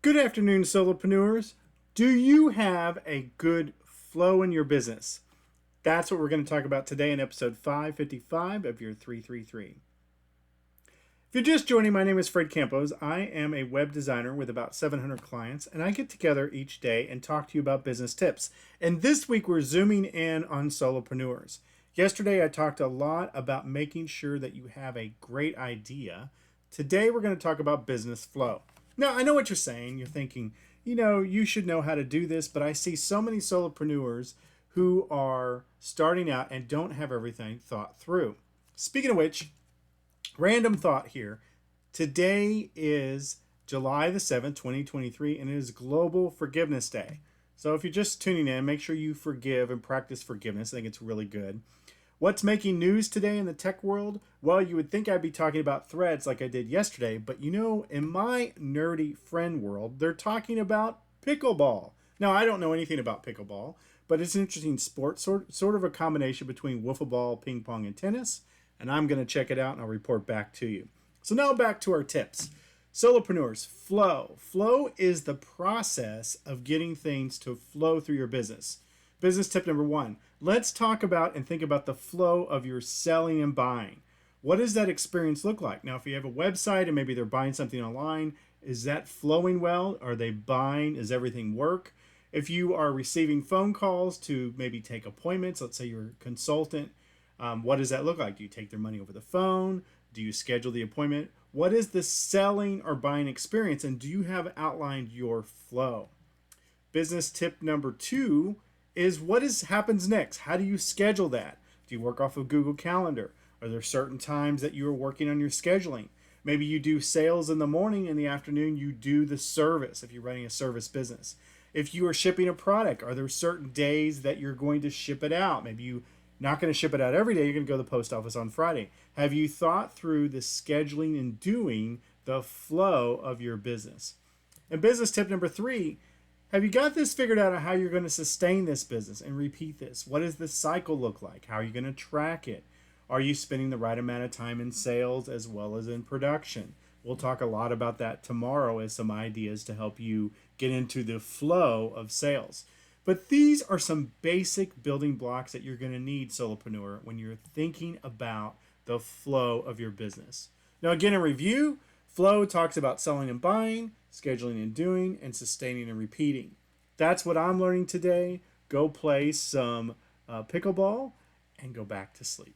Good afternoon, solopreneurs. Do you have a good flow in your business? That's what we're going to talk about today in episode 555 of your 333. If you're just joining, my name is Fred Campos. I am a web designer with about 700 clients, and I get together each day and talk to you about business tips. And this week, we're zooming in on solopreneurs. Yesterday, I talked a lot about making sure that you have a great idea. Today, we're going to talk about business flow. Now, I know what you're saying. You're thinking, you should know how to do this, but I see so many solopreneurs who are starting out and don't have everything thought through. Speaking of which, random thought here. Today is July the 7th, 2023, and it is Global Forgiveness Day. So if you're just tuning in, make sure you forgive and practice forgiveness. I think it's really good. What's making news today in the tech world? Well, you would think I'd be talking about threads like I did yesterday, but in my nerdy friend world, they're talking about pickleball. Now, I don't know anything about pickleball, but it's an interesting sport, sort of a combination between wiffle ball, ping pong, and tennis. And I'm going to check it out and I'll report back to you. So now back to our tips. Solopreneurs, flow. Flow is the process of getting things to flow through your business. Business tip number one, let's talk about and think about the flow of your selling and buying. What does that experience look like? Now, if you have a website and maybe they're buying something online, is that flowing well? Are they buying? Does everything work? If you are receiving phone calls to maybe take appointments, let's say you're a consultant, what does that look like? Do you take their money over the phone? Do you schedule the appointment? What is the selling or buying experience? And do you have outlined your flow? Business tip number two is happens next? How do you schedule that? Do you work off of Google Calendar? Are there certain times that you are working on your scheduling? Maybe you do sales in the morning, in the afternoon you do the service if you're running a service business. If you are shipping a product, are there certain days that you're going to ship it out? Maybe you not going to ship it out every day. You're going to go to the post office on Friday. Have you thought through the scheduling and doing the flow of your business? And business tip number three, have you got this figured out on how you're going to sustain this business and repeat this? What does the cycle look like? How are you going to track it? Are you spending the right amount of time in sales as well as in production? We'll talk a lot about that tomorrow as some ideas to help you get into the flow of sales. But these are some basic building blocks that you're going to need, solopreneur, when you're thinking about the flow of your business. Now, again, in review, flow talks about selling and buying, scheduling and doing, and sustaining and repeating. That's what I'm learning today. Go play some pickleball and go back to sleep.